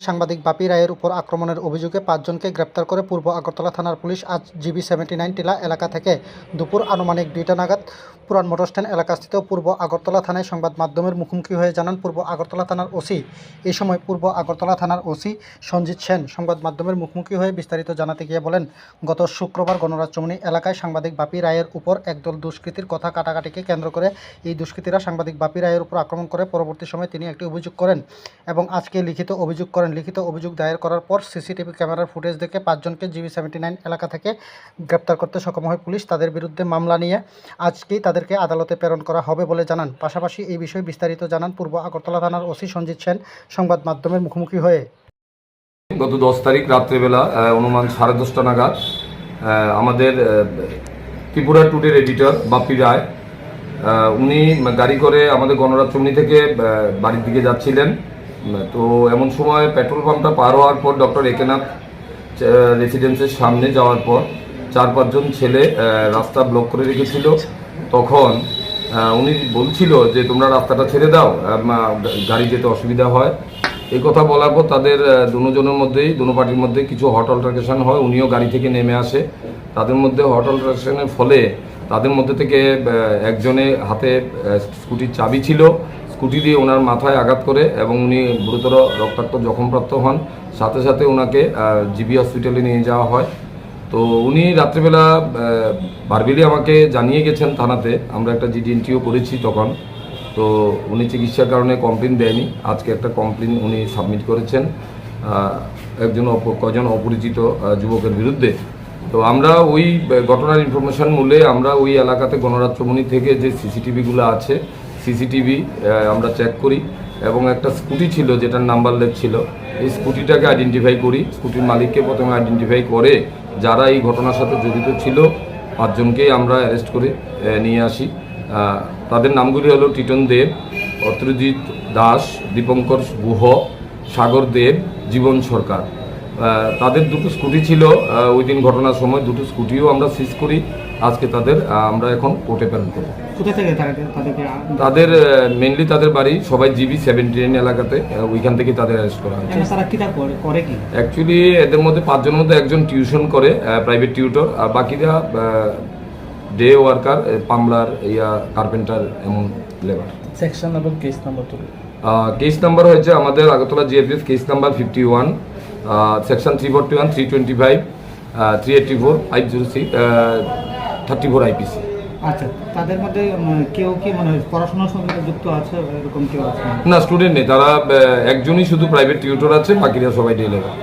সাংবাদিক বাপি রায়ের উপর আক্রমণের অভিযোগে ৫ জনকে গ্রেপ্তার করে পূর্ব আগরতলা থানার পুলিশ আজ জিবি-79 টিলা এলাকা থেকে দুপুর আনুমানিক ২টা নাগাদ পুরান মোটরস্ট্যান্ড এলাকাস্থিত পূর্ব আগরতলা থানায় সংবাদ মাধ্যমের মুখোমুখি হয়ে জানান পূর্ব আগরতলা থানার ওসি। এই সময় পূর্ব আগরতলা থানার ওসি সঞ্জিত সেন সংবাদ মাধ্যমের মুখোমুখি হয়ে বিস্তারিত জানাতে গিয়ে বলেন, গত শুক্রবার গণরাজ্যমণি এলাকায় সাংবাদিক বাপি রায়ের উপর একদল দুষ্কৃতীর কথা কাটাকাটিকে কেন্দ্র করে এই দুষ্কৃতীরা সাংবাদিক বাপি রায়ের উপর আক্রমণ করে। পরবর্তী সময়ে তিনি একটি অভিযোগ করেন এবং আজকে লিখিত অভিযোগ করেন। লিখিত অভিযোগ দায়ের করার পর সিসিটিভি ক্যামেরার ফুটেজ দেখে ৫ জনকে জিবি-79 এলাকা থেকে গ্রেপ্তার করতে সক্ষম হয় পুলিশ। তাদের বিরুদ্ধে মামলা নিয়ে আজকেই তাদেরকে আদালতে প্রেরণ করা হবে বলে জানান। পাশাপাশি এই বিষয়ে বিস্তারিত জানান পূর্ব আগরতলা থানার ওসি সঞ্জিত সেন সংবাদ মাধ্যমের মুখোমুখি হয়ে। গত 10 তারিখ রাত্রেবেলা অনুমান 10:30 নাগাদ আমাদের ত্রিপুরা টুডের এডিটর বাপি রায় উনি গাড়ি করে আমাদের গণরাজ্যমণি থেকে বাড়ির দিকে যাচ্ছিলেন। তো এমন সময় পেট্রোল পাম্পটা পার হওয়ার পর ডক্টর একেনাথ রেসিডেন্সের সামনে যাওয়ার পর 4-5 জন ছেলে রাস্তা ব্লক করে রেখেছিল। তখন উনি বলছিল যে তোমরা রাস্তাটা ছেড়ে দাও, গাড়ি যেতে অসুবিধা হয়। এই কথা বলার পর তাদের দুজনের মধ্যেই, দুনো পার্টির মধ্যে কিছু হট অল্টারকেশন হয়। উনিও গাড়ি থেকে নেমে আসে। তাদের মধ্যে হট অল্টারকেশনের ফলে তাদের মধ্যে থেকে একজনের হাতে স্কুটির চাবি ছিল, স্কুটি দিয়ে ওনার মাথায় আঘাত করে এবং উনি গুরুতর রক্তাক্ত জখমপ্রাপ্ত হন। সাথে সাথে ওনাকে জিবি হসপিটালে নিয়ে যাওয়া হয়। তো উনি রাত্রেবেলা বারবেলি আমাকে জানিয়ে গেছেন থানাতে, আমরা একটা জিডিএনটিও করেছি তখন। তো উনি চিকিৎসার কারণে কমপ্লেন দেয়নি। আজকে একটা কমপ্লেন উনি সাবমিট করেছেন কজন অপরিচিত যুবকের বিরুদ্ধে। তো আমরা ওই ঘটনার ইনফরমেশন মূলে আমরা ওই এলাকাতে গণরাজ্যমণি থেকে যে সিসিটিভিগুলো আছে, সিসিটিভি আমরা চেক করি এবং একটা স্কুটি ছিল যেটার নাম্বার লেখ ছিল, এই স্কুটিটাকে আইডেন্টিফাই করি। স্কুটির মালিককে প্রথমে আইডেন্টিফাই করে যারা এই ঘটনার সাথে জড়িত ছিল 5 জনকেই আমরা অ্যারেস্ট করে নিয়ে আসি। তাদের নামগুলি হলো টিটন দেব, অত্রজিৎ দাস, দীপঙ্কর গুহ, সাগর দেব, জীবন সরকার। তাদের দুটো স্কুটি ছিল ওই দিন ঘটনার সময়, দুটো স্কুটিও আমরা সিজ করি। আজকে তাদের আমরা এখন কোর্টে প্রেরণ করব। তাদের মেনলি তাদের বাড়ি সবাই জিবি-79 এলাকাতে, ওইখান থেকে তাদের অ্যারেস্ট করা হয়েছে। অ্যাকচুয়ালি এদের মধ্যে 5 জনের মধ্যে একজন টিউশন করে, প্রাইভেট টিউটর, আর বাকিরা ডে ওয়ার্কার, পামলার, কার্পেন্টার, এমন লেবার। সেকশন এবং কেস নাম্বার কেস নাম্বার হয়েছে আমাদের Agartala GFS case number 51, section 341, 325, 384, 506, 34 IPC. আচ্ছা, তাদের মধ্যে কেউ কি মানে পড়াশোনার সঙ্গে যুক্ত আছে, এরকম কেউ আছে? না, স্টুডেন্ট নেই, তারা একজনই শুধু প্রাইভেট টিউটর আছে, বাকিরা সবাই ডে লেবার।